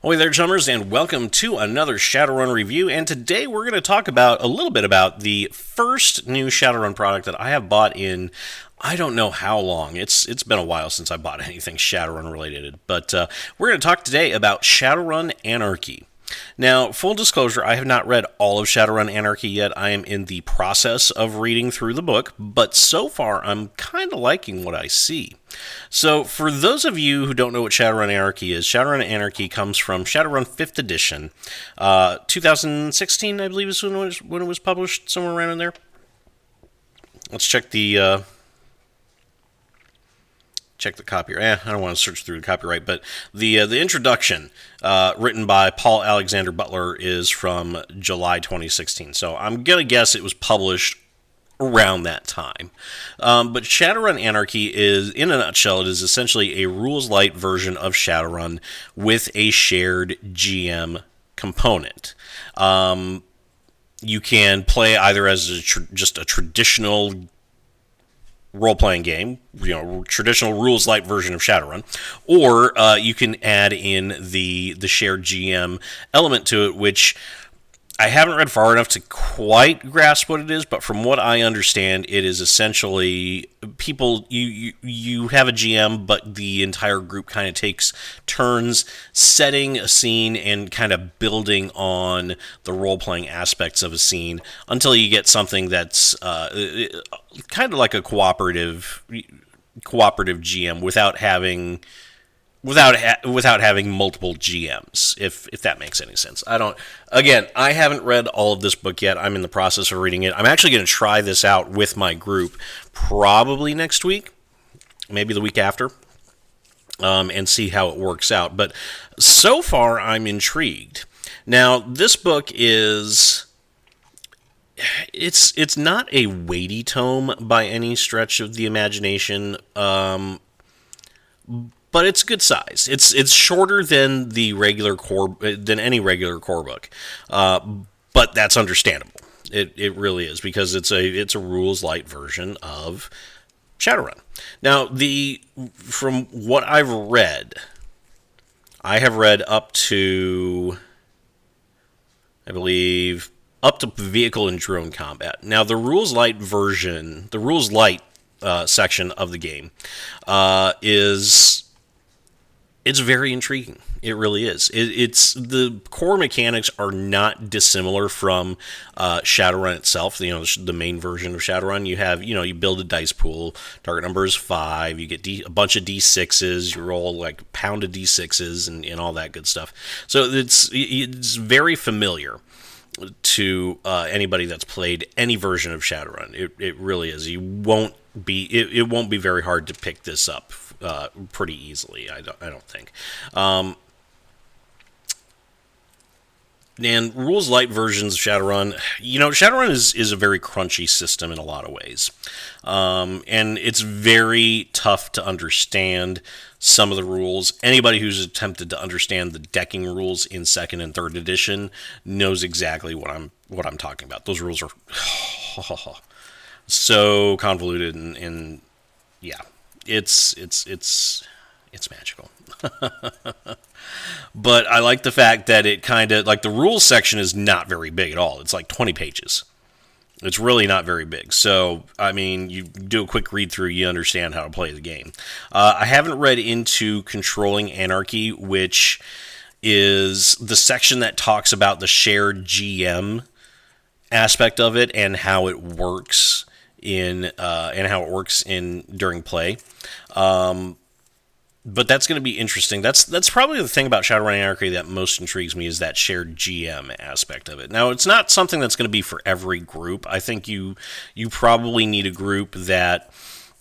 Hey there, chummers, and welcome to another Shadowrun review. And today we're going to talk about a little bit about the first new Shadowrun product that I have bought in. I don't know how long. It's been a while since I bought anything Shadowrun related. But we're going to talk today about Shadowrun Anarchy. Now, full disclosure, I have not read all of Shadowrun Anarchy yet. I am in the process of reading through the book, but so far I'm kind of liking what I see. So, for those of you who don't know what Shadowrun Anarchy is, Shadowrun Anarchy comes from Shadowrun 5th edition. 2016, I believe, is when it was published, somewhere around in there. Let's check the copyright. I don't want to search through the copyright, but the introduction, written by Paul Alexander Butler, is from July 2016. So I'm gonna guess it was published around that time. But Shadowrun Anarchy is, in a nutshell, it is essentially a rules light version of Shadowrun with a shared GM component. You can play either as just a traditional role-playing game, traditional rules-light version of Shadowrun, or you can add in the shared GM element to it, which I haven't read far enough to quite grasp what it is, but from what I understand, it is essentially people, you have a GM, but the entire group kind of takes turns setting a scene and kind of building on the role-playing aspects of a scene until you get something that's kind of like a cooperative GM without having multiple GMs, if that makes any sense. I haven't read all of this book yet. I'm in the process of reading it. I'm actually going to try this out with my group probably next week, maybe the week after, and see how it works out. But so far, I'm intrigued. Now, this book is... It's not a weighty tome by any stretch of the imagination, but it's good size. It's shorter than the regular core than any regular core book, but that's understandable. It really is, because it's a rules light version of Shadowrun. Now, from what I've read, I have read up to, I believe, up to vehicle and drone combat. Now, the rules light version, the rules light section of the game, it's very intriguing. It really is. It's the core mechanics are not dissimilar from Shadowrun itself. The main version of Shadowrun. You have, you build a dice pool. Target number is 5. You get a bunch of D6s. You roll like a pound of D6s and all that good stuff. So it's very familiar to anybody that's played any version of Shadowrun. It really is. It won't be very hard to pick this up pretty easily, I don't think. And rules light versions of Shadowrun, Shadowrun is a very crunchy system in a lot of ways. And it's very tough to understand some of the rules. Anybody who's attempted to understand the decking rules in 2nd and 3rd edition knows exactly what I'm talking about. Those rules are so convoluted and yeah, it's magical. But I like the fact that it kind of, like, the rules section is not very big at all. It's like 20 pages. It's really not very big. So, I mean, you do a quick read through, you understand how to play the game. I haven't read into Controlling Anarchy, which is the section that talks about the shared GM aspect of it and how it works during play. But that's going to be interesting. That's probably the thing about Shadowrun Anarchy that most intrigues me, is that shared GM aspect of it. Now, it's not something that's going to be for every group. I think you probably need a group that,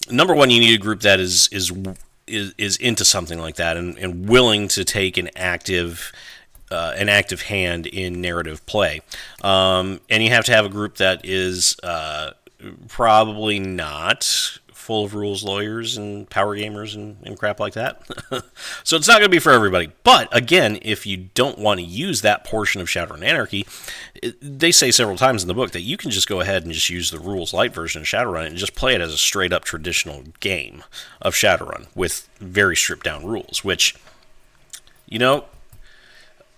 number one, you need a group that is into something like that and willing to take an active hand in narrative play. And you have to have a group that is probably not full of rules lawyers and power gamers and crap like that. So it's not going to be for everybody. But again, if you don't want to use that portion of Shadowrun Anarchy, they say several times in the book that you can just go ahead and just use the rules light version of Shadowrun and just play it as a straight up traditional game of Shadowrun with very stripped down rules, which,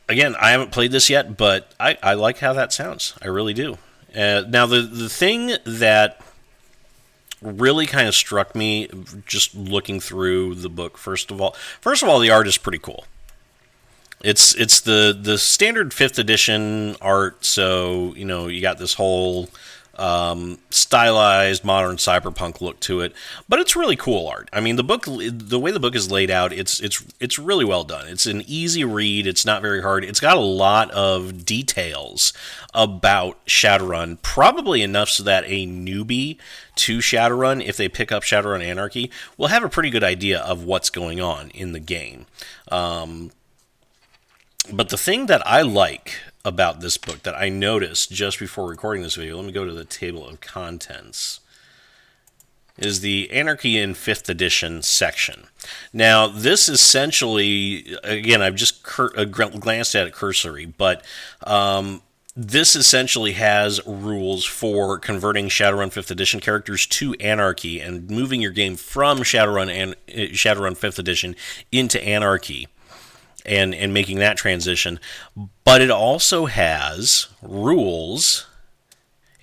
Again, I haven't played this yet, but I like how that sounds. I really do. Now, the thing that really kind of struck me just looking through the book, first of all, the art is pretty cool. It's the standard fifth edition art, so you got this whole stylized modern cyberpunk look to it, but it's really cool art. I mean, the way the book is laid out, it's really well done. It's an easy read. It's not very hard. It's got a lot of details about Shadowrun, probably enough so that a newbie to Shadowrun, if they pick up Shadowrun Anarchy, will have a pretty good idea of what's going on in the game. But the thing that I like about this book that I noticed just before recording this video, let me go to the table of contents, is the Anarchy in 5th edition section. Now, this essentially, again, I've just glanced at it cursory, but this essentially has rules for converting Shadowrun 5th edition characters to Anarchy and moving your game from Shadowrun 5th edition into Anarchy. And making that transition. But it also has rules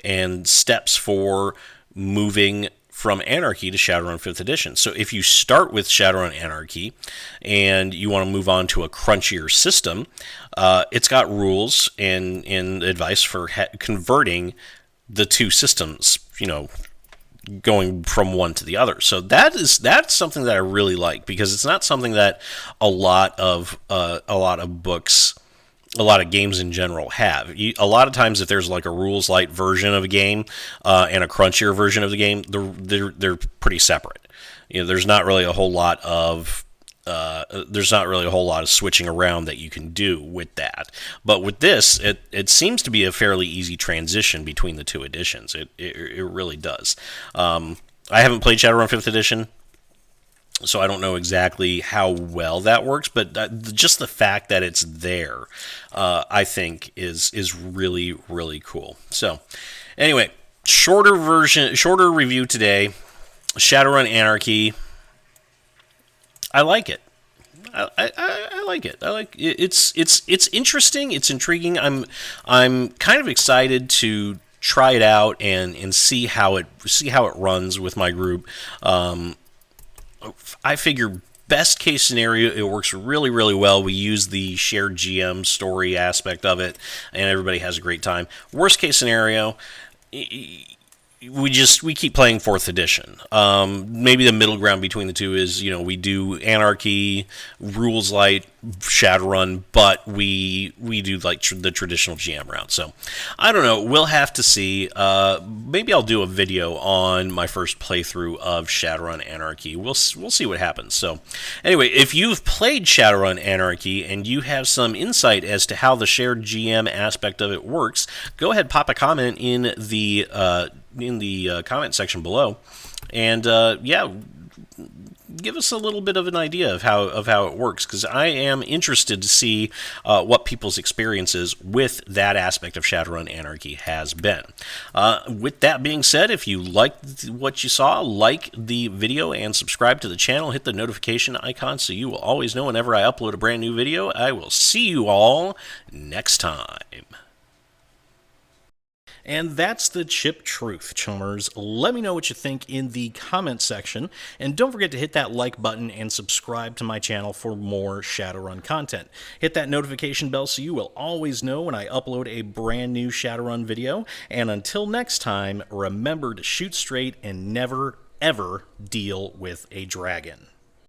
and steps for moving from Anarchy to Shadowrun 5th edition. So if you start with Shadowrun Anarchy and you want to move on to a crunchier system, it's got rules and advice for converting the two systems, going from one to the other. So that's something that I really like, because it's not something that a lot of books, a lot of games in general have. A lot of times, if there's like a rules light version of a game and a crunchier version of the game, they're pretty separate. There's not really a whole lot of switching around that you can do with that. But with this, it seems to be a fairly easy transition between the two editions. It really does. I haven't played Shadowrun 5th edition, so I don't know exactly how well that works, but just the fact that it's there, I think, is really, really cool. So, anyway, shorter review today. Shadowrun Anarchy. I like it. I like it. I like it. It's interesting. It's intriguing. I'm kind of excited to try it out and see how it runs with my group. I figure best case scenario, it works really, really well. We use the shared GM story aspect of it, and everybody has a great time. Worst case scenario, we keep playing 4th edition. Maybe the middle ground between the two is, we do Anarchy, rules light, Shadowrun, but we do like the traditional GM route. So I don't know. We'll have to see. Maybe I'll do a video on my first playthrough of Shadowrun Anarchy. We'll see what happens. So anyway, if you've played Shadowrun Anarchy and you have some insight as to how the shared GM aspect of it works, go ahead, pop a comment in the comment section below, and give us a little bit of an idea of how it works, because I am interested to see what people's experiences with that aspect of Shadowrun Anarchy has been. With that being said, if you liked what you saw, like the video and subscribe to the channel. Hit the notification icon so you will always know whenever I upload a brand new video. I will see you all next time. And that's the chip truth, chummers. Let me know what you think in the comment section, and don't forget to hit that like button and subscribe to my channel for more Shadowrun content. Hit that notification bell so you will always know when I upload a brand new Shadowrun video, and until next time, remember to shoot straight and never, ever deal with a dragon.